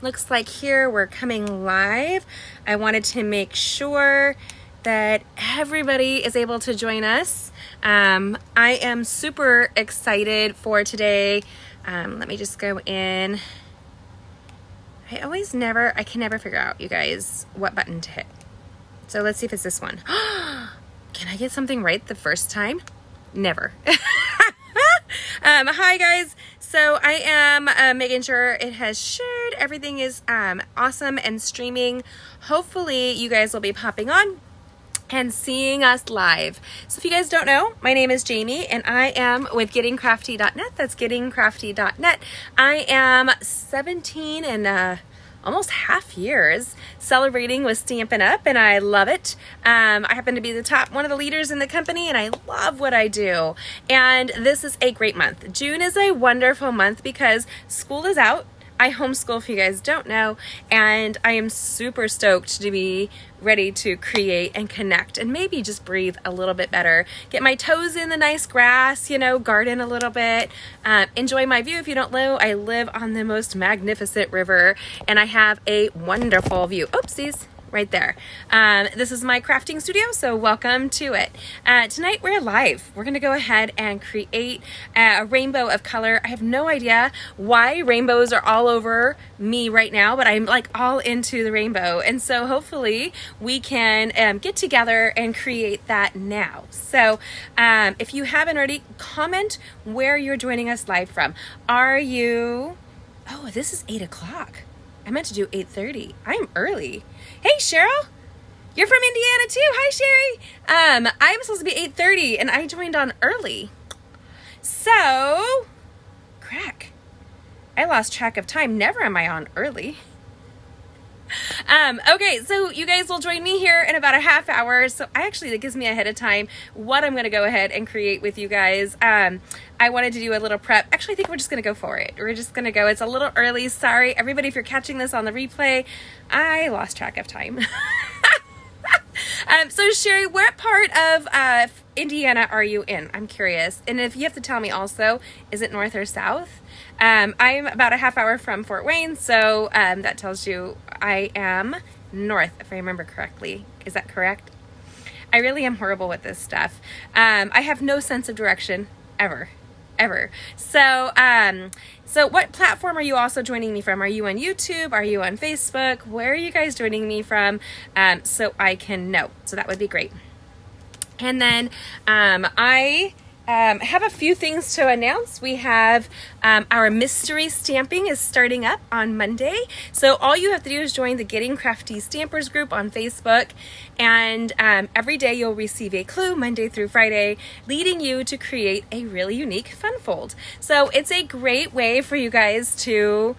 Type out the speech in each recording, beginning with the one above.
looks like here we're coming live. I wanted to make sure that everybody is able to join us. I am super excited for today. Let me just go in. I can never figure out, you guys, what button to hit. So let's see if it's this one. Can I get something right the first time? Never. Hi guys. So I am making sure it has shared. Everything is awesome and streaming. Hopefully you guys will be popping on and seeing us live. So if you guys don't know, my name is Jamie and I am with gettingcrafty.net. That's gettingcrafty.net. I am 17 and almost half years celebrating with Stampin' Up, and I love it. I happen to be one of the leaders in the company, and I love what I do. And this is a great month. June is a wonderful month because school is out. I homeschool, if you guys don't know, and I am super stoked to be ready to create and connect and maybe just breathe a little bit better. Get my toes in the nice grass, garden a little bit, enjoy my view. If you don't know, I live on the most magnificent river and I have a wonderful view. Oopsies. Right there. This is my crafting studio, so welcome to it. Tonight we're live. We're going to go ahead and create a rainbow of color. I have no idea why rainbows are all over me right now, but I'm like all into the rainbow. And so hopefully we can get together and create that now. So if you haven't already, comment where you're joining us live from. Oh, this is 8 o'clock. I meant to do 8:30. I'm early. Hey, Cheryl, you're from Indiana too. Hi, Sherry. I'm supposed to be 8:30 and I joined on early. So, crack. I lost track of time. Never am I on early. Okay, so you guys will join me here in about a half hour. So that gives me ahead of time what I'm going to go ahead and create with you guys. I wanted to do a little prep. Actually, I think we're just going to go for it. We're just going to go. It's a little early. Sorry, everybody, if you're catching this on the replay, I lost track of time. So Sherry, what part of Indiana are you in? I'm curious. And if you have to tell me also, is it north or south? I'm about a half hour from Fort Wayne, so that tells you I am north, if I remember correctly. Is that correct? I really am horrible with this stuff. I have no sense of direction, ever. So what platform are you also joining me from? Are you on YouTube? Are you on Facebook? Where are you guys joining me from? So I can know. So that would be great. And then I have a few things to announce. We have our mystery stamping is starting up on Monday. So all you have to do is join the Getting Crafty Stampers group on Facebook. And every day you'll receive a clue Monday through Friday, leading you to create a really unique fun fold. So it's a great way for you guys to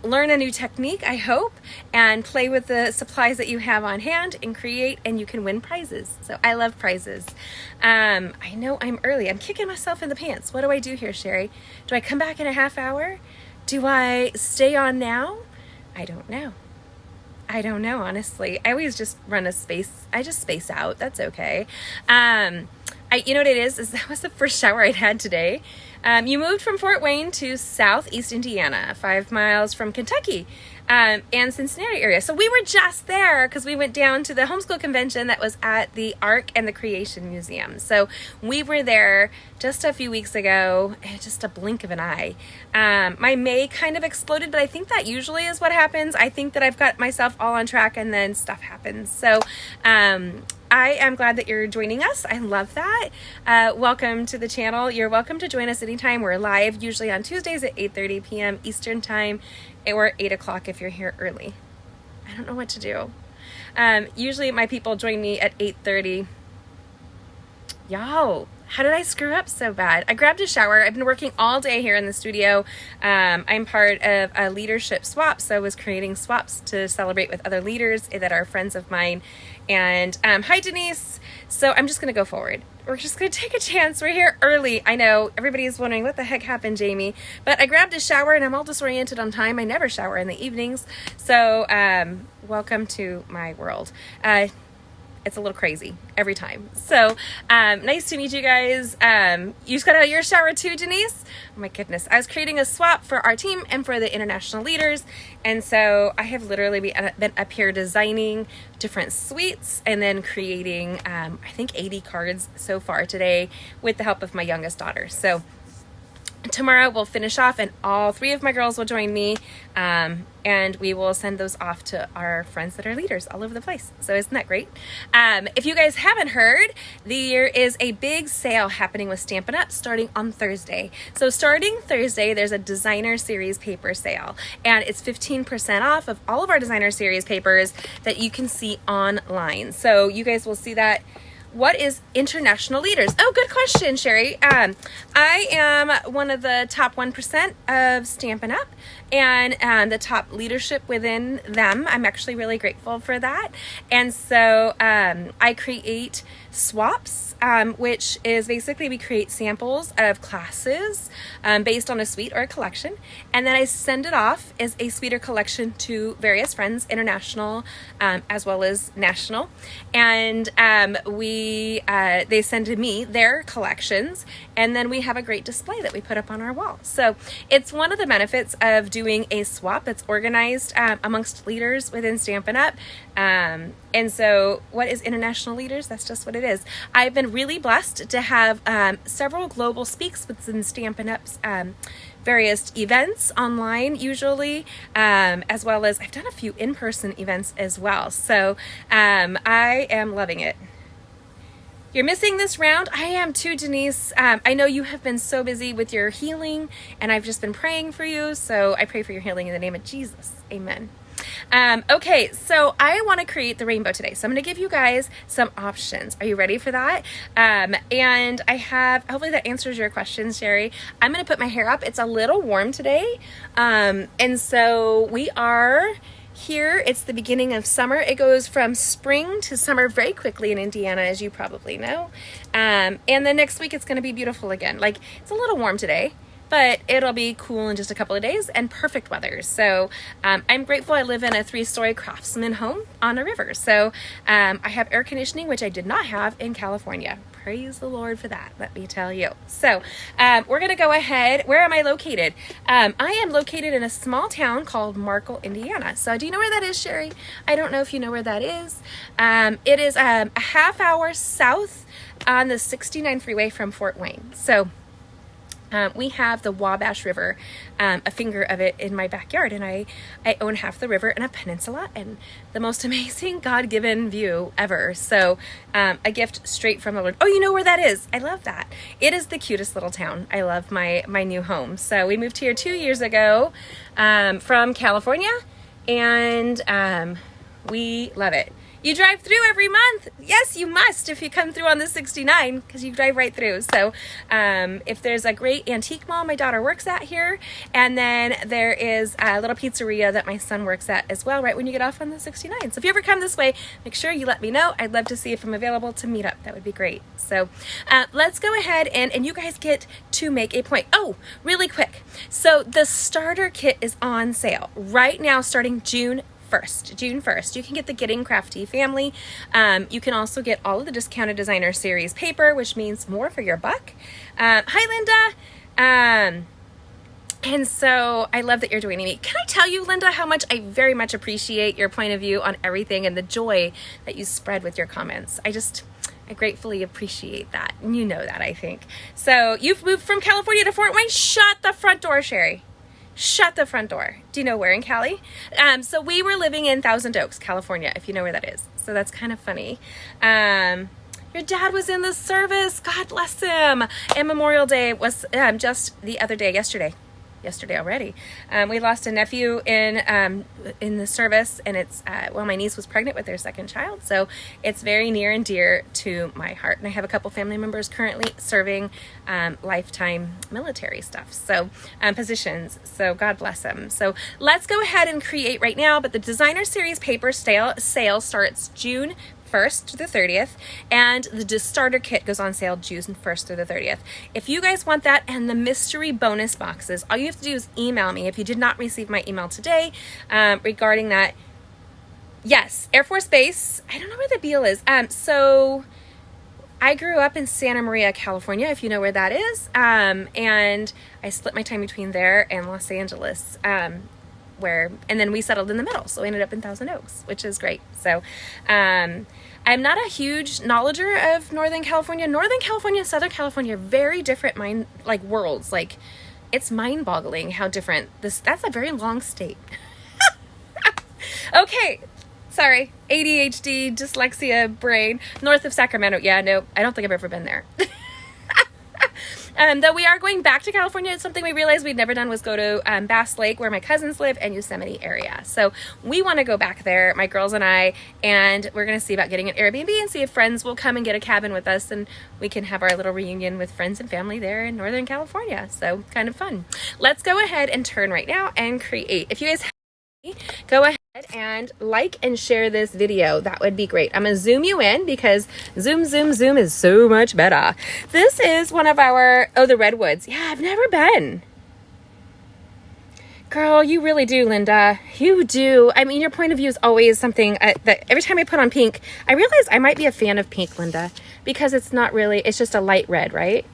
learn a new technique, I hope, and play with the supplies that you have on hand and create, and you can win prizes. So I love prizes. I know I'm early. I'm kicking myself in the pants. What do I do here, Sherry? Do I come back in a half hour? Do I stay on now? I don't know, honestly. I always just I just space out. That's okay. You know what it is that was the first shower I'd had today. You moved from Fort Wayne to southeast Indiana, 5 miles from Kentucky and Cincinnati area. So we were just there because we went down to the homeschool convention that was at the Ark and the Creation Museum. So we were there just a few weeks ago, just a blink of an eye. My May kind of exploded, but I think that usually is what happens. I think that I've got myself all on track and then stuff happens. So I am glad that you're joining us. I love that. Welcome to the channel. You're welcome to join us anytime. We're live usually on Tuesdays at 8:30 p.m. Eastern time, or 8 o'clock if you're here early. I don't know what to do. Usually my people join me at 8:30. Y'all, how did I screw up so bad? I grabbed a shower. I've been working all day here in the studio. I'm part of a leadership swap, so I was creating swaps to celebrate with other leaders that are friends of mine. And hi, Denise. So I'm just going to go forward. We're just going to take a chance. We're here early. I know everybody's wondering what the heck happened, Jamie, but I grabbed a shower and I'm all disoriented on time. I never shower in the evenings. So welcome to my world. it's a little crazy every time. So nice to meet you guys. You just got out of your shower too, Denise? Oh my goodness. I was creating a swap for our team and for the international leaders. And so I have literally been up here designing different suites and then creating, I think 80 cards so far today with the help of my youngest daughter. So tomorrow we'll finish off and all 3 of my girls will join me, and we will send those off to our friends that are leaders all over the place. So isn't that great? If you guys haven't heard, there is a big sale happening with Stampin' Up! Starting on Thursday. So starting Thursday, there's a designer series paper sale, and it's 15% off of all of our designer series papers that you can see online. So you guys will see that. What is international leaders? Oh, good question, Sherry. I am one of the top 1% of Stampin' Up! And the top leadership within them. I'm actually really grateful for that. And so I create swaps, which is basically we create samples of classes based on a suite or a collection. And then I send it off as a suite or collection to various friends, international as well as national. And they send to me their collections, and then we have a great display that we put up on our wall. So it's one of the benefits of doing a swap that's organized amongst leaders within Stampin' Up! And so what is international leaders? That's just what it is. I've been really blessed to have several global speaks within Stampin' Up's various events online usually, as well as I've done a few in-person events as well. So I am loving it. You're missing this round? I am too, Denise. I know you have been so busy with your healing, and I've just been praying for you. So I pray for your healing in the name of Jesus. Amen. Okay, so I want to create the rainbow today. So I'm going to give you guys some options. Are you ready for that? And I have, hopefully that answers your questions, Sherry. I'm going to put my hair up. It's a little warm today. And so we are here. It's the beginning of summer. It goes from spring to summer very quickly in Indiana, as you probably know. And then next week it's going to be beautiful again. Like, it's a little warm today, but it'll be cool in just a couple of days and perfect weather. So I'm grateful I live in a 3-story craftsman home on a river. So I have air conditioning, which I did not have in California. Praise the Lord for that, let me tell you. So we're going to go ahead. Where am I located? I am located in a small town called Markle, Indiana. So do you know where that is, Sherry? I don't know if you know where that is. It is a half hour south on the 69 freeway from Fort Wayne. So we have the Wabash River, a finger of it in my backyard, and I own half the river and a peninsula and the most amazing God-given view ever. So a gift straight from the Lord. Oh, you know where that is? I love that. It is the cutest little town. I love my new home. So we moved here 2 years ago from California, and we love it. You drive through every month. Yes, you must if you come through on the 69, because you drive right through. So if there's a great antique mall my daughter works at here, and then there is a little pizzeria that my son works at as well right when you get off on the 69. So if you ever come this way, make sure you let me know. I'd love to see if I'm available to meet up. That would be great. So let's go ahead and you guys get to make a point. Oh, really quick. So the starter kit is on sale right now starting June 1st. You can get the Getting Crafty family. You can also get all of the discounted designer series paper, which means more for your buck. Hi, Linda. And so I love that you're joining me. Can I tell you, Linda, how much I very much appreciate your point of view on everything and the joy that you spread with your comments. I gratefully appreciate that. And you know that, I think. So you've moved from California to Fort Wayne. Shut the front door, Sherry. Shut the front door. Do you know where in Cali? So we were living in Thousand Oaks, California, if you know where that is. So that's kind of funny. Your dad was in the service. God bless him. And Memorial Day was just the other day, yesterday already. We lost a nephew in the service, and it's my niece was pregnant with their second child, so it's very near and dear to my heart. And I have a couple family members currently serving lifetime military stuff, so positions. So God bless them. So let's go ahead and create right now. But the designer series paper sale starts June 1st to the 30th, and the starter kit goes on sale June 1st through the 30th. If you guys want that and the mystery bonus boxes, all you have to do is email me. If you did not receive my email today regarding that, Yes, Air Force Base. I don't know where the Beale is. So I grew up in Santa Maria, California, if you know where that is. And I split my time between there and Los Angeles, and then we settled in the middle. So we ended up in Thousand Oaks, which is great. So, I'm not a huge knowledger of Northern California. Northern California and Southern California are very different worlds. Like, it's mind-boggling how different that's a very long state. Okay. Sorry, ADHD, dyslexia, brain, north of Sacramento. Yeah, no, I don't think I've ever been there. Though we are going back to California. It's something we realized we'd never done was go to Bass Lake, where my cousins live, and Yosemite area. So we want to go back there, my girls and I, and we're going to see about getting an Airbnb and see if friends will come and get a cabin with us, and we can have our little reunion with friends and family there in Northern California. So kind of fun. Let's go ahead and turn right now and create. If you guys go ahead and like and share this video. That would be great. I'm gonna zoom you in because zoom is so much better. This is one of our, the redwoods. Yeah, I've never been. Girl, you really do, Linda. You do. I mean, your point of view is always something that every time I put on pink, I realize I might be a fan of pink, Linda, because it's not really, it's just a light red, right?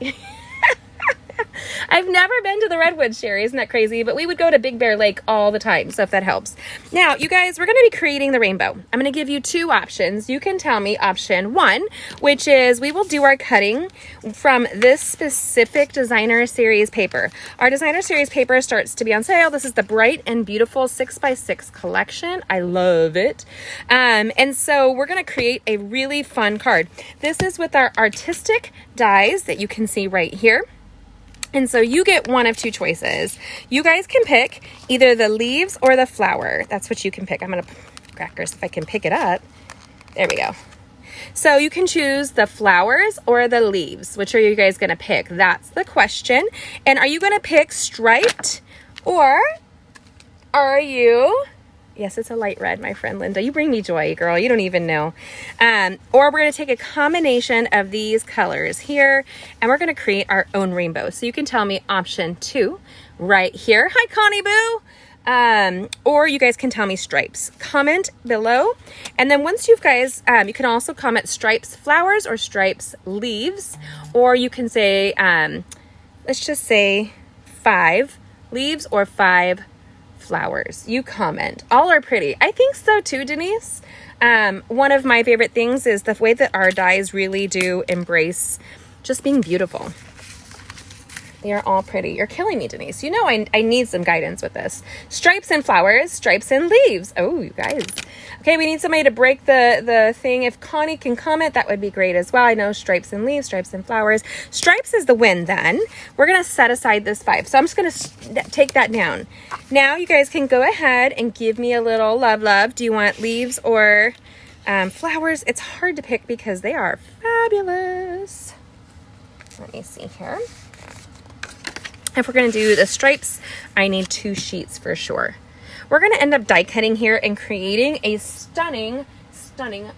I've never been to the redwoods, Sherry. Isn't that crazy? But we would go to Big Bear Lake all the time, so if that helps. Now, you guys, we're going to be creating the rainbow. I'm going to give you two options. You can tell me option one, which is we will do our cutting from this specific designer series paper. Our designer series paper starts to be on sale. This is the Bright and Beautiful 6x6 collection. I love it. And so we're going to create a really fun card. This is with our artistic dies that you can see right here. And so you get one of two choices. You guys can pick either the leaves or the flower. That's what you can pick. I'm going to, crackers, if I can pick it up. There we go. So you can choose the flowers or the leaves. Which are you guys going to pick? That's the question. And are you going to pick striped, or are you... Yes, it's a light red, my friend Linda. You bring me joy, girl. You don't even know. Or we're going to take a combination of these colors here, and we're going to create our own rainbow. So you can tell me option two right here. Hi, Connie Boo. Or you guys can tell me stripes. Comment below. And then once you guys, you can also comment stripes flowers or stripes leaves. Or you can say, let's just say 5 leaves or 5 flowers. You comment. All are pretty. I think so too, Denise. One of my favorite things is the way that our dies really do embrace just being beautiful. They are all pretty. You're killing me, Denise. You know I need some guidance with this. Stripes and flowers, stripes and leaves. Oh, you guys. Okay, we need somebody to break the thing. If Connie can comment, that would be great as well. I know stripes and leaves, stripes and flowers. Stripes is the win then. We're going to set aside this 5. So I'm just going to take that down. Now you guys can go ahead and give me a little love. Do you want leaves or flowers? It's hard to pick because they are fabulous. Let me see here. If we're going to do the stripes, I need 2 sheets for sure. We're going to end up die cutting here and creating a stunning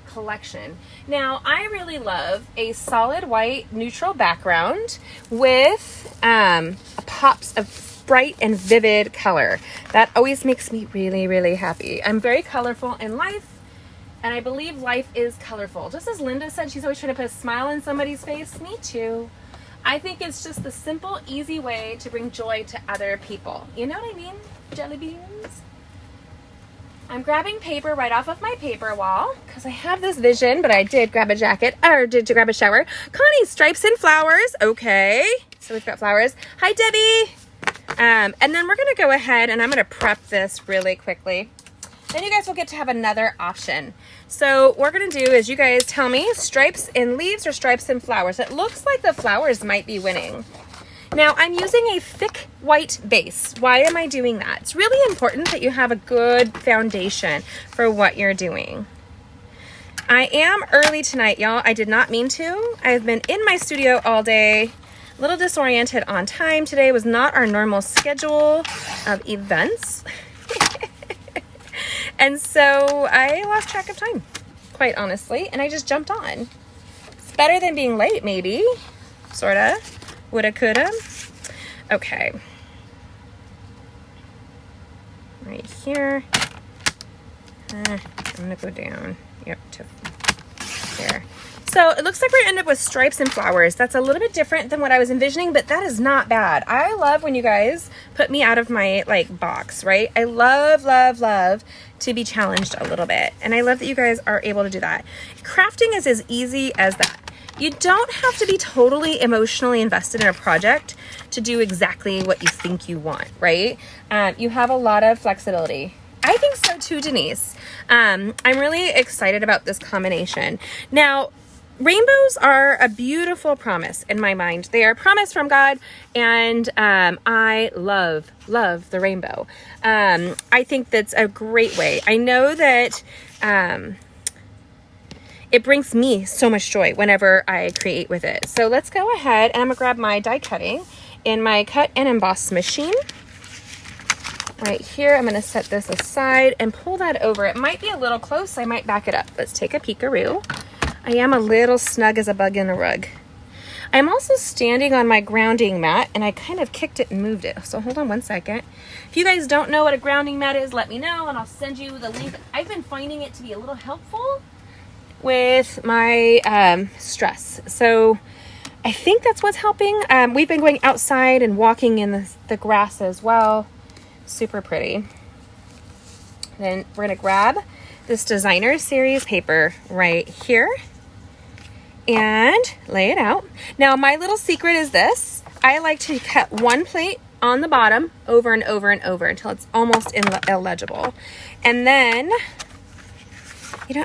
collection. Now, I really love a solid white neutral background with pops of bright and vivid color. That always makes me really, really happy. I'm very colorful in life, and I believe life is colorful. Just as Linda said, she's always trying to put a smile on somebody's face. Me too. I think it's just the simple, easy way to bring joy to other people. You know what I mean? Jelly beans. I'm grabbing paper right off of my paper wall because I have this vision, but I did grab a jacket, or did grab a shower. Connie, stripes and flowers. Okay. So we've got flowers. Hi, Debbie. And then we're going to go ahead and I'm going to prep this really quickly. Then you guys will get to have another option. So what we're going to do is you guys tell me stripes and leaves or stripes and flowers. It looks like the flowers might be winning. Now I'm using a thick white base. Why am I doing that? It's really important that you have a good foundation for what you're doing. I am early tonight, y'all. I did not mean to. I've been in my studio all day. A little disoriented on time. Today was not our normal schedule of events. And so I lost track of time, quite honestly, and I just jumped on. It's better than being late, maybe. Sorta. Woulda, coulda. Okay. Right here. I'm gonna go down, yep, to there. So it looks like we're gonna end up with stripes and flowers. That's a little bit different than what I was envisioning, but that is not bad. I love when you guys put me out of my like box, right? I love, love, love to be challenged a little bit. And I love that you guys are able to do that. Crafting is as easy as that. You don't have to be totally emotionally invested in a project to do exactly what you think you want, right? You have a lot of flexibility. I think so too, Denise. I'm really excited about this combination. Now, rainbows are a beautiful promise in my mind. They are a promise from God, and I love the rainbow. I think that's a great way. I know that it brings me so much joy whenever I create with it. So let's go ahead and I'm gonna grab my die cutting in my cut and emboss machine. Right here, I'm gonna set this aside and pull that over. It might be a little close, I might back it up. Let's take a peekaroo. I am a little snug as a bug in a rug. I'm also standing on my grounding mat and I kind of kicked it and moved it. So hold on one second. If you guys don't know what a grounding mat is, let me know and I'll send you the link. I've been finding it to be a little helpful with my stress. So I think that's what's helping. We've been going outside and walking in the grass as well. Super pretty. Then we're gonna grab this designer series paper right here and lay it out. Now my little secret is this. I like to cut one plate on the bottom over and over and over until it's almost illegible. And then, you know,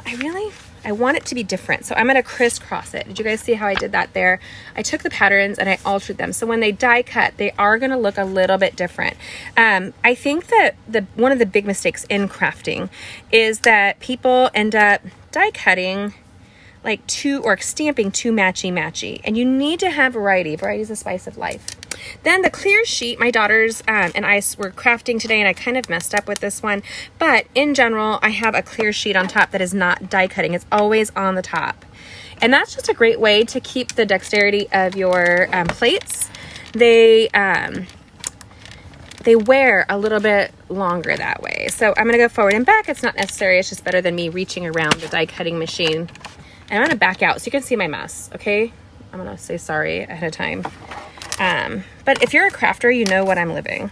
I want it to be different. So I'm going to crisscross it. Did you guys see how I did that there? I took the patterns and I altered them. So when they die cut, they are going to look a little bit different. I think that one of the big mistakes in crafting is that people end up die cutting like or stamping too matchy. And you need to have variety. Variety is the spice of life. Then the clear sheet, my daughters and I were crafting today and I kind of messed up with this one. But in general, I have a clear sheet on top that is not die cutting. It's always on the top. And that's just a great way to keep the dexterity of your plates. They wear a little bit longer that way. So I'm gonna go forward and back. It's not necessary, it's just better than me reaching around the die cutting machine. And I'm gonna back out so you can see my mess, okay? I'm gonna say sorry ahead of time. But if you're a crafter, you know what I'm living.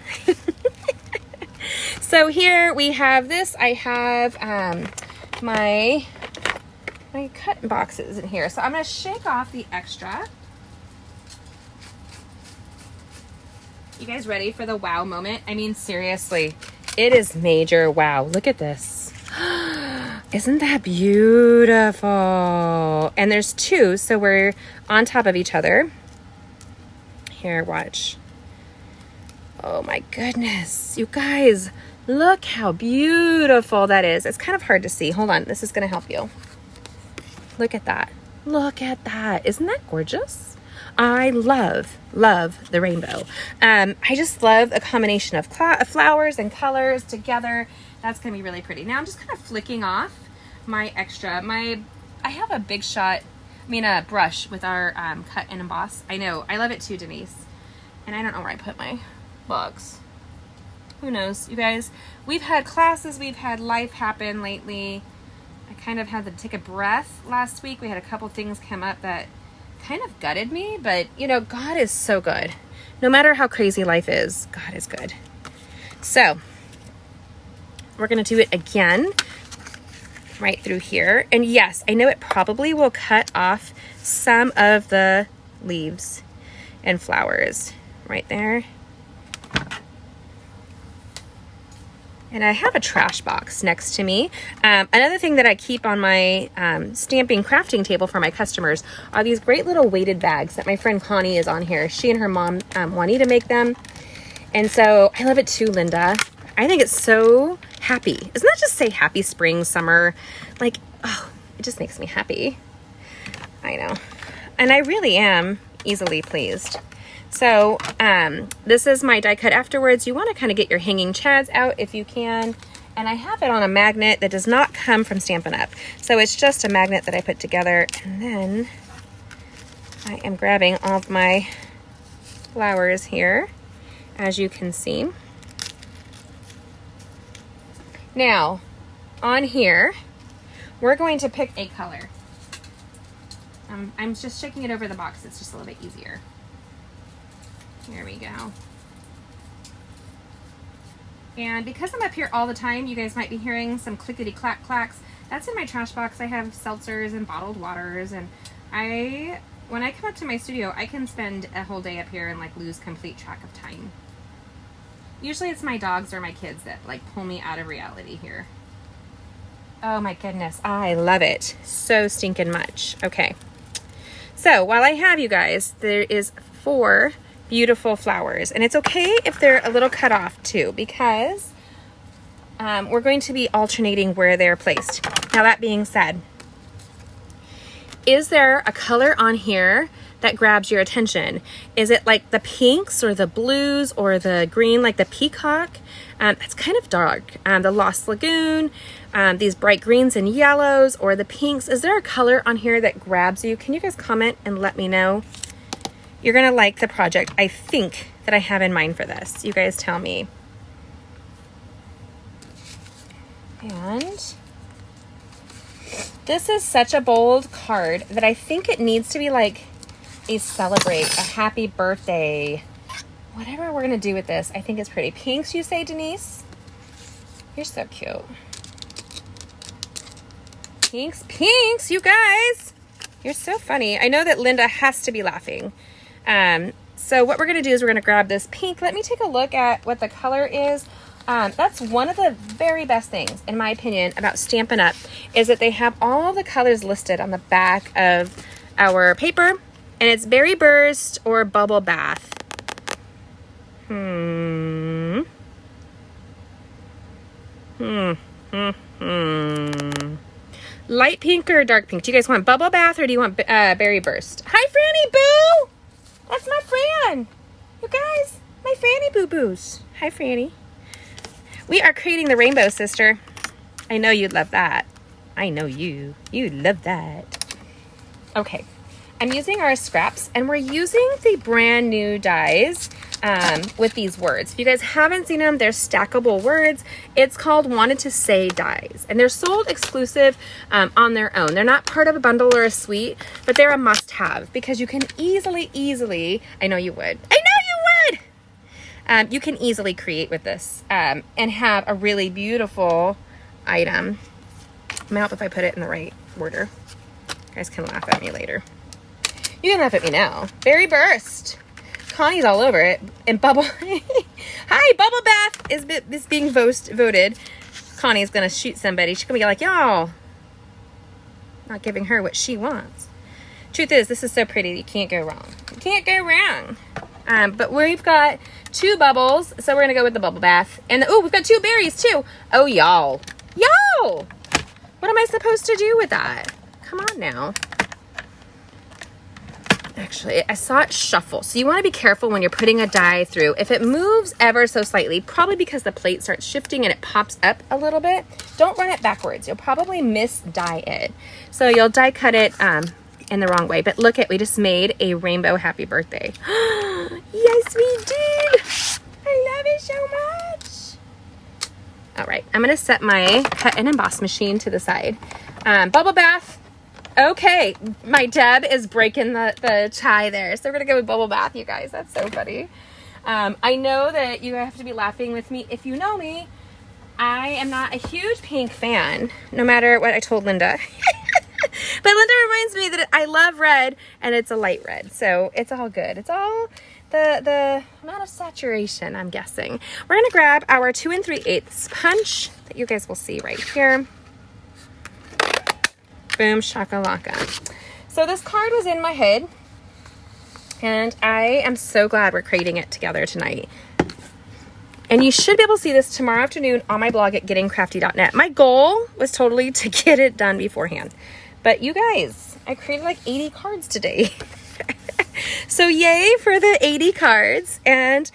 So here we have this. I have my cut boxes in here. So I'm going to shake off the extra. You guys ready for the wow moment? I mean, seriously, it is major wow. Look at this. Isn't that beautiful? And there's two, so we're on top of each other. Here, watch. Oh my goodness. You guys, look how beautiful that is. It's kind of hard to see. Hold on. This is going to help you. Look at that. Look at that. Isn't that gorgeous? I love the rainbow. I just love a combination of flowers and colors together. That's going to be really pretty. Now I'm just kind of flicking off my extra. I have a big shot. A brush with our cut and emboss. I know, I love it too, Denise. And I don't know where I put my box. Who knows, you guys? We've had classes, we've had life happen lately. I kind of had to take a breath last week. We had a couple things come up that kind of gutted me, but you know, God is so good. No matter how crazy life is, God is good. So, we're gonna do it again. Right through here. And yes, I know it probably will cut off some of the leaves and flowers right there. And I have a trash box next to me. Another thing that I keep on my stamping crafting table for my customers are these great little weighted bags that my friend Connie is on here. She and her mom, Juanita, make them. And so I love it too, Linda. I think it's so happy. Isn't that just say happy spring, summer? Like, oh, it just makes me happy. I know. And I really am easily pleased. So this is my die cut afterwards. You want to kind of get your hanging chads out if you can. And I have it on a magnet that does not come from Stampin' Up. So it's just a magnet that I put together. And then I am grabbing all of my flowers here, as you can see. Now, on here, we're going to pick a color. I'm just shaking it over the box. It's just a little bit easier. There we go. And because I'm up here all the time, you guys might be hearing some clickety clack clacks. That's in my trash box. I have seltzers and bottled waters, and when I come up to my studio, I can spend a whole day up here and like lose complete track of time. Usually it's my dogs or my kids that like pull me out of reality here. Oh my goodness, I love it so stinking much. Okay, so while I have you guys, there is 4 beautiful flowers, and it's okay if they're a little cut off too, because we're going to be alternating where they're placed. Now that being said, is there a color on here that grabs your attention? Is it like the pinks or the blues or the green, like the peacock? It's kind of dark. The Lost Lagoon, these bright greens and yellows, or the pinks. Is there a color on here that grabs you? Can you guys comment and let me know? You're gonna like the project I think that I have in mind for this. You guys tell me. And this is such a bold card that I think it needs to be like a celebrate, a happy birthday, whatever we're gonna do with this. I think it's pretty. Pinks, you say, Denise? You're so cute. Pinks, you guys. You're so funny. I know that Linda has to be laughing. So what we're gonna do is we're gonna grab this pink. Let me take a look at what the color is. That's one of the very best things, in my opinion, about Stampin' Up! Is that they have all the colors listed on the back of our paper, and it's Berry Burst or Bubble Bath. Light pink or dark pink? Do you guys want Bubble Bath or do you want Berry Burst? Hi, Franny Boo! That's my Fran! You guys, my Franny Boo Boos. Hi, Franny. We are creating the rainbow, sister. I know you'd love that. I know you'd love that. Okay, I'm using our scraps, and we're using the brand new dies with these words. If you guys haven't seen them, they're stackable words. It's called Wanted to Say dies, and they're sold exclusive on their own. They're not part of a bundle or a suite, but they're a must-have because you can easily, I know you would. You can easily create with this and have a really beautiful item. I'm gonna help if I put it in the right order. You guys can laugh at me later. You can laugh at me now. Berry Burst. Connie's all over it. And Bubble... Hi, Bubble Bath is being voted. Connie's gonna shoot somebody. She's gonna be like, y'all, not giving her what she wants. Truth is, this is so pretty. You can't go wrong. You can't go wrong. But we've got 2 bubbles, so we're gonna go with the Bubble Bath. And oh, we've got 2 berries too. Oh, y'all, what am I supposed to do with that? Come on now. Actually, I saw it shuffle, so you want to be careful when you're putting a die through. If it moves ever so slightly, probably because the plate starts shifting and it pops up a little bit, don't run it backwards. You'll probably miss-die it. So you'll die cut it in the wrong way. But look at, we just made a rainbow happy birthday. Yes, we did. I love it so much. All right, I'm gonna set my cut and emboss machine to the side. Bubble Bath. Okay, my Deb is breaking the tie there. So we're gonna go with Bubble Bath, you guys. That's so funny. I know that you have to be laughing with me. If you know me, I am not a huge pink fan, no matter what I told Linda. But Linda reminds me that I love red, and it's a light red, so it's all good. It's all the amount of saturation, I'm guessing. We're gonna grab our 2 3/8 punch that you guys will see right here. Boom shakalaka. So this card was in my head, and I am so glad we're creating it together tonight. And you should be able to see this tomorrow afternoon on my blog at gettingcrafty.net. My goal was totally to get it done beforehand. But you guys, I created like 80 cards today. So yay for the 80 cards, and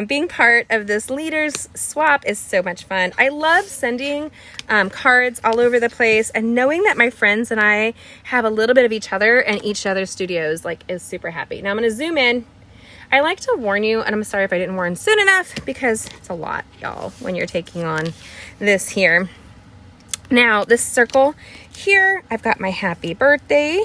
being part of this leaders swap is so much fun. I love sending cards all over the place, and knowing that my friends and I have a little bit of each other and each other's studios is super happy. Now I'm going to zoom in. I like to warn you, and I'm sorry if I didn't warn soon enough, because it's a lot, y'all, when you're taking on this here. Now this circle here, I've got my happy birthday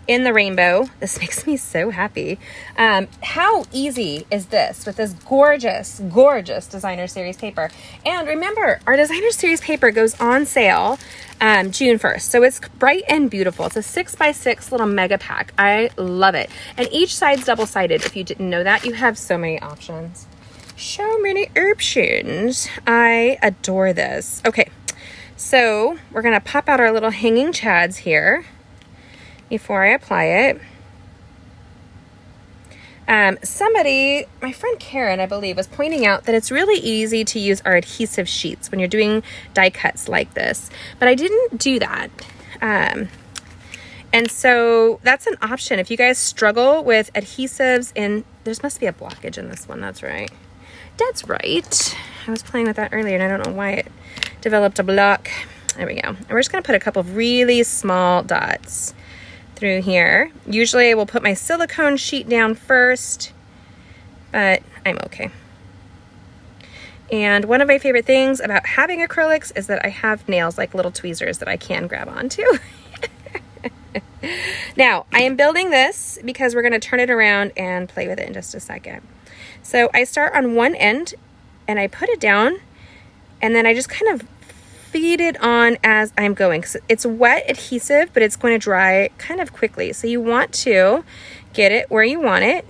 in the rainbow. This makes me so happy. How easy is this with this gorgeous, gorgeous designer series paper? And remember, our designer series paper goes on sale June 1st. So it's bright and beautiful. It's a 6x6 little mega pack. I love it. And each side's double-sided. If you didn't know that, you have so many options. So many options. I adore this. Okay, so we're gonna pop out our little hanging chads here before I apply it. Somebody, my friend Karen, I believe, was pointing out that it's really easy to use our adhesive sheets when you're doing die cuts like this, but I didn't do that. And so that's an option. If you guys struggle with adhesives, and there must be a blockage in this one, that's right. That's right. I was playing with that earlier and I don't know why it developed a block. There we go. And we're just gonna put a couple of really small dots through here. Usually I will put my silicone sheet down first, but I'm okay. And one of my favorite things about having acrylics is that I have nails like little tweezers that I can grab onto. Now, I am building this because we're gonna turn it around and play with it in just a second. So I start on one end and I put it down and then I just kind of feed it on as I'm going. It's wet adhesive, but it's going to dry kind of quickly. So you want to get it where you want it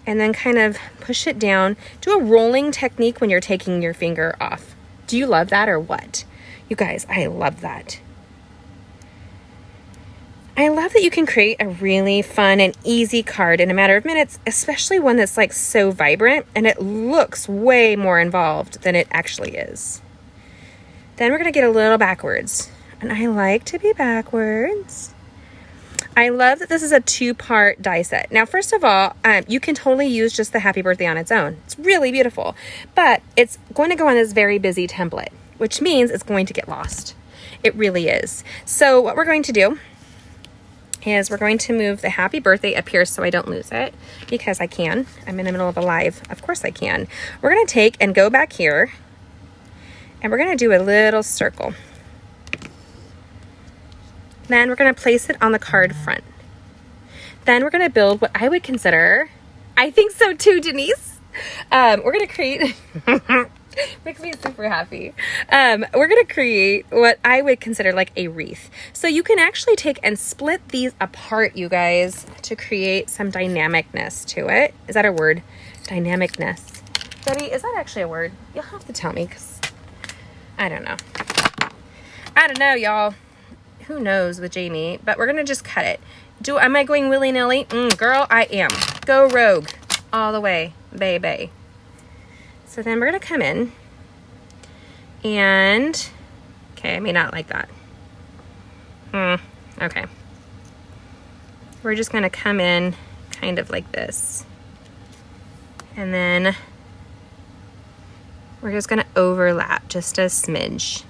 and then kind of push it down. Do a rolling technique when you're taking your finger off. Do you love that or what? You guys, I love that. I love that you can create a really fun and easy card in a matter of minutes, especially one that's like so vibrant and it looks way more involved than it actually is. Then we're gonna get a little backwards. And I like to be backwards. I love that this is a 2-part die set. Now, first of all, you can totally use just the happy birthday on its own. It's really beautiful, but it's going to go on this very busy template, which means it's going to get lost. It really is. So what we're going to do is we're going to move the happy birthday up here so I don't lose it, because I can. I'm in the middle of a live. Of course I can. We're gonna take and go back here and we're gonna do a little circle. Then we're gonna place it on the card front. Then we're gonna build what I would consider, I think so too, Denise. We're gonna create, makes me super happy. We're gonna create what I would consider like a wreath. So you can actually take and split these apart, you guys, to create some dynamicness to it. Is that a word? Dynamicness. Debbie, is that actually a word? You'll have to tell me, because I don't know. I don't know, y'all. Who knows with Jamie, but we're gonna just cut it. Am I going willy-nilly? Girl, I am. Go rogue all the way, baby. So then we're gonna come in and, okay, I may not like that. Okay. We're just gonna come in kind of like this. And then we're just gonna overlap just a smidge.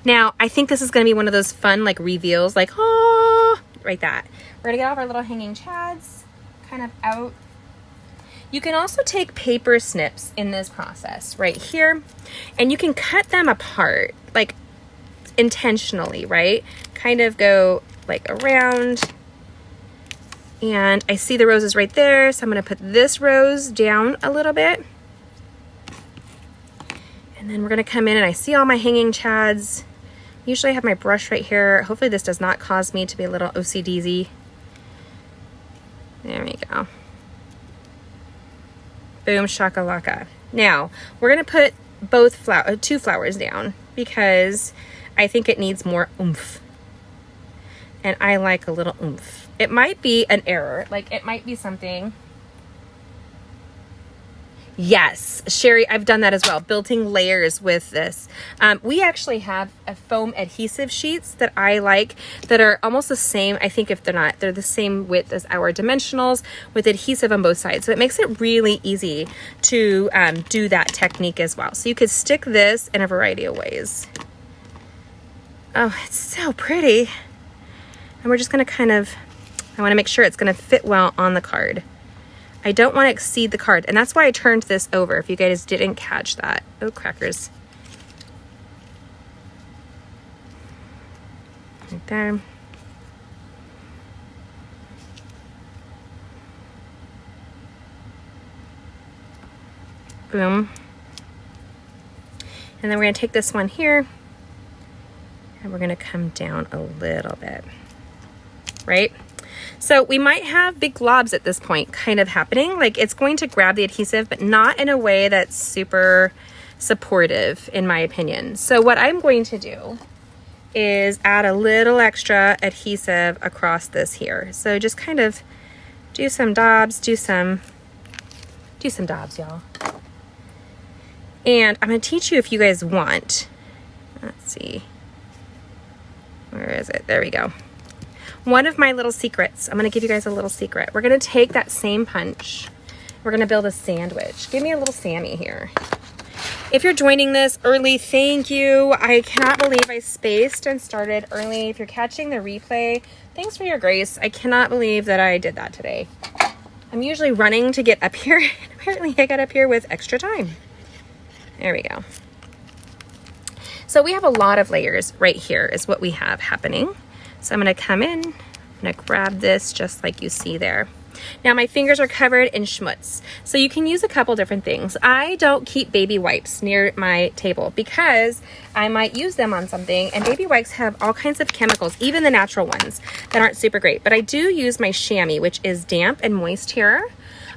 Now, I think this is gonna be one of those fun like reveals, like, oh, right that. We're gonna get off our little hanging chads, kind of out. You can also take paper snips in this process right here, and you can cut them apart, like intentionally, right? Kind of go like around, and I see the roses right there, so I'm gonna put this rose down a little bit. And then we're gonna come in and I see all my hanging chads. Usually I have my brush right here. Hopefully this does not cause me to be a little OCD-zy. There we go. Boom shakalaka. Now we're gonna put both two flowers down because I think it needs more oomph. And I like a little oomph. It might be an error, like it might be something. Yes, Sherry, I've done that as well, building layers with this. We actually have a foam adhesive sheets that I like that are almost the same. I think if they're not, they're the same width as our dimensionals with adhesive on both sides. So it makes it really easy to do that technique as well. So you could stick this in a variety of ways. Oh, it's so pretty. And we're just gonna kind of, I wanna make sure it's gonna fit well on the card. I don't want to exceed the card, and that's why I turned this over, if you guys didn't catch that. Oh, crackers. Right there. Boom. And then we're going to take this one here and we're going to come down a little bit, right? So we might have big globs at this point kind of happening. Like it's going to grab the adhesive, but not in a way that's super supportive in my opinion. So what I'm going to do is add a little extra adhesive across this here. So just kind of do some dobs, do some dobs, y'all. And I'm going to teach you if you guys want. Let's see. Where is it? There we go. One of my little secrets. I'm going to give you guys a little secret. We're going to take that same punch. We're going to build a sandwich. Give me a little Sammy here. If you're joining this early, thank you. I cannot believe I spaced and started early. If you're catching the replay, thanks for your grace. I cannot believe that I did that today. I'm usually running to get up here, and apparently I got up here with extra time. There we go. So we have a lot of layers right here is what we have happening. So I'm going to come in, I'm going to grab this just like you see there. Now my fingers are covered in schmutz. So you can use a couple different things. I don't keep baby wipes near my table because I might use them on something, and baby wipes have all kinds of chemicals, even the natural ones that aren't super great. But I do use my chamois, which is damp and moist here.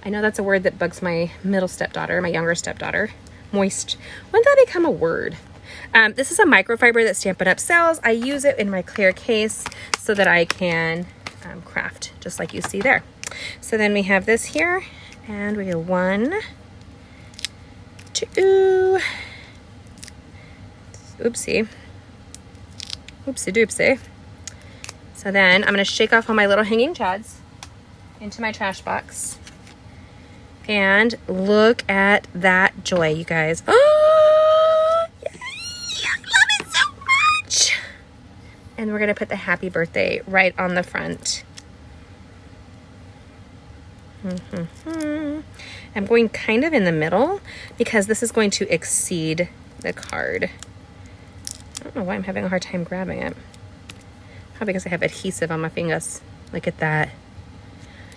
I know that's a word that bugs my middle stepdaughter, my younger stepdaughter. Moist. When did that become a word? This is a microfiber that Stampin Up sells. I use it in my clear case so that I can craft just like you see there. So then we have this here, and we go 1, 2, oopsie doopsie. So then I'm going to shake off all my little hanging chads into my trash box. And look at that joy, you guys. Oh, I love it so much. And we're going to put the happy birthday right on the front. I'm going kind of in the middle because this is going to exceed the card. I don't know why I'm having a hard time grabbing it. Probably because I have adhesive on my fingers. Look at that.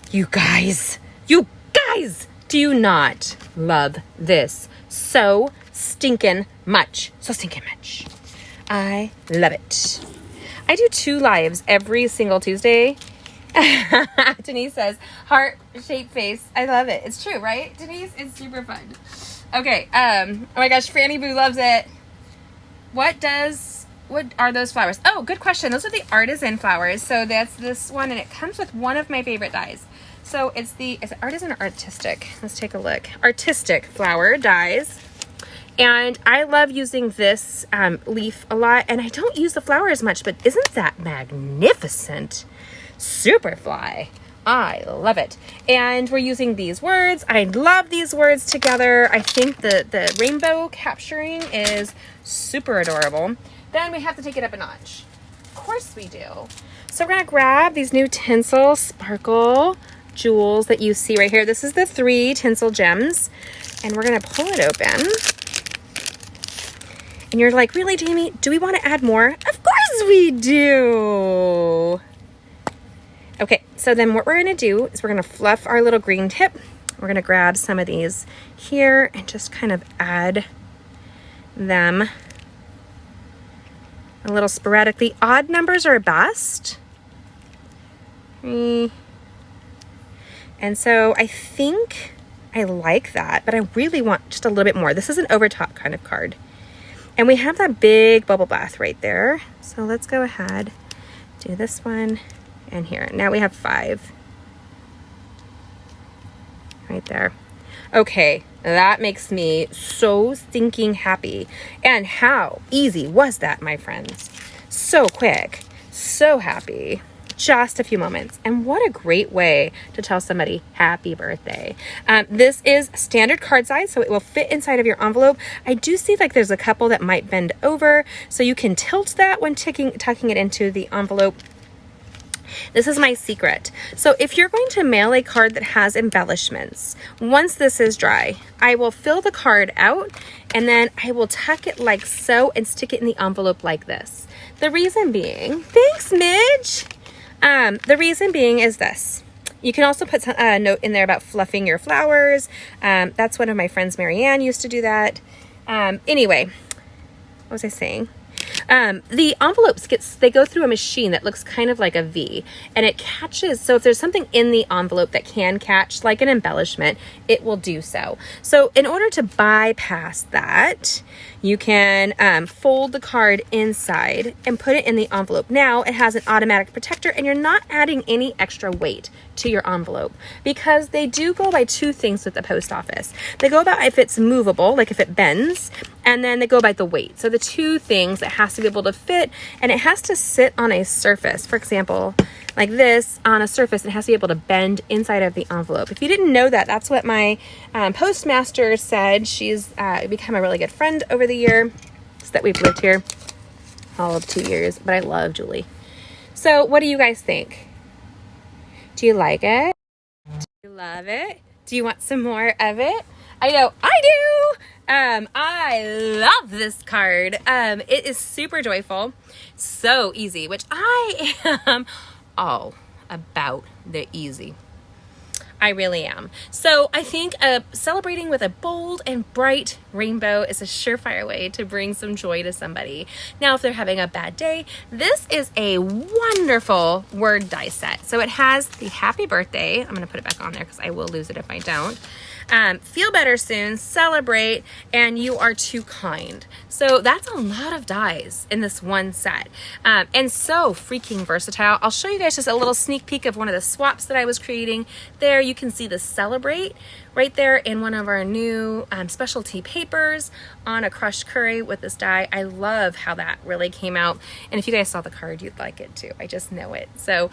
You guys, do you not love this so stinking much? So stinking much. I love it. I do 2 lives every single Tuesday. Denise says, heart-shaped face. I love it. It's true, right, Denise? It's super fun. Okay. Oh my gosh, Franny Boo loves it. What are those flowers? Oh, good question. Those are the artisan flowers. So that's this one, and it comes with one of my favorite dies. So is it artisan or artistic? Let's take a look. Artistic flower dies. And I love using this leaf a lot, and I don't use the flower as much, but isn't that magnificent? Superfly. I love it. And we're using these words. I love these words together. I think the rainbow capturing is super adorable. Then we have to take it up a notch. Of course we do. So we're going to grab these new tinsel sparkle jewels that you see right here. This is the 3 tinsel gems, and we're going to pull it open. And you're like, really, Jamie? Do we want to add more? Of course we do. Okay, so then what we're going to do is we're going to fluff our little green tip. We're going to grab some of these here and just kind of add them a little sporadically. Odd numbers are best. 3. And so I think I like that, but I really want just a little bit more. This is an overtop kind of card. And we have that big bubble bath right there. So let's go ahead, do this one and here. Now we have 5 right there. Okay, that makes me so stinking happy. And how easy was that, my friends? So quick, so happy. Just a few moments. And what a great way to tell somebody happy birthday. This is standard card size, so it will fit inside of your envelope. I do see like there's a couple that might bend over, so you can tilt that when tucking it into the envelope. This is my secret. So if you're going to mail a card that has embellishments, once this is dry, I will fill the card out and then I will tuck it like so and stick it in the envelope like this. The reason being, thanks smidge. The reason being is this. You can also put a note in there about fluffing your flowers. That's one of my friends, Marianne, used to do that. Anyway, what was I saying? The envelopes they go through a machine that looks kind of like a V, and it catches. So if there's something in the envelope that can catch, like an embellishment, it will do so. So in order to bypass that, you can fold the card inside and put it in the envelope. Now it has an automatic protector, and you're not adding any extra weight to your envelope, because they do go by two things with the post office. They go by if it's movable, like if it bends, and then they go by the weight. So the two things, it has to be able to fit, and it has to sit on a surface. For example, like this on a surface, it has to be able to bend inside of the envelope. If you didn't know that, that's what my postmaster said. She's become a really good friend over the year, so that we've lived here all of 2 years, but I love Julie. So what do you guys think? Do you like it? Do you love it? Do you want some more of it? I know I do. I love this card. It is super joyful, so easy, which I am all about the easy. I really am. So I think celebrating with a bold and bright rainbow is a surefire way to bring some joy to somebody. Now, if they're having a bad day, this is a wonderful word die set. So it has the happy birthday. I'm going to put it back on there because I will lose it if I don't. Feel better soon, celebrate, and you are too kind. So that's a lot of dies in this one set, and so freaking versatile. I'll show you guys just a little sneak peek of one of the swaps that I was creating. There you can see the celebrate right there in one of our new specialty papers on a crushed curry with this die. I love how that really came out, and if you guys saw the card, you'd like it too. I just know it. So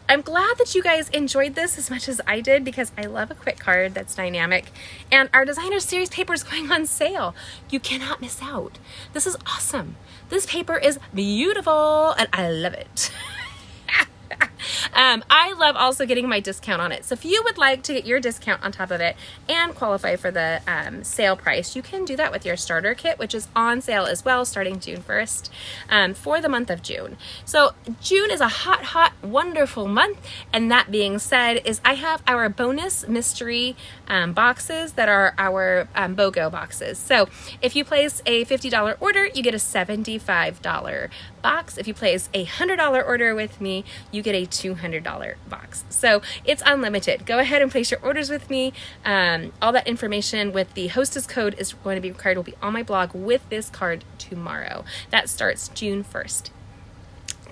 I'm glad that you guys enjoyed this as much as I did, because I love a quick card that's dynamic. And our designer series paper is going on sale. You cannot miss out. This is awesome. This paper is beautiful and I love it. I love also getting my discount on it. So if you would like to get your discount on top of it and qualify for the sale price, you can do that with your starter kit, which is on sale as well starting June 1st for the month of June. So June is a hot, hot, wonderful month. And that being said, is I have our bonus mystery boxes that are our BOGO boxes. So if you place a $50 order, you get a $75 box. If you place a $100 order with me, you get a $200 box. So it's unlimited. Go ahead and place your orders with me. All that information with the hostess code is going to be required, will be on my blog with this card tomorrow. That starts June 1st.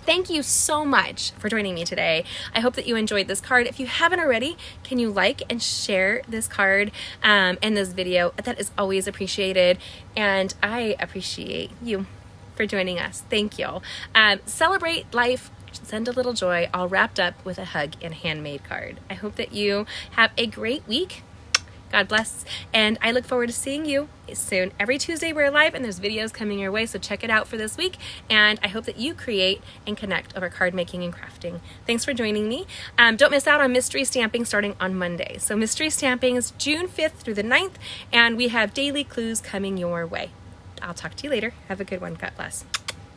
Thank you so much for joining me today. I hope that you enjoyed this card. If you haven't already, can you like and share this card and this video? That is always appreciated, and I appreciate you for joining us. Thank you. Celebrate life, send a little joy, all wrapped up with a hug and handmade card. I hope that you have a great week. God bless, and I look forward to seeing you soon. Every Tuesday we're live, and there's videos coming your way, so check it out for this week, and I hope that you create and connect over card making and crafting. Thanks for joining me. Don't miss out on mystery stamping starting on Monday. So mystery stamping is June 5th through the 9th, and we have daily clues coming your way. I'll talk to you later. Have a good one. God bless.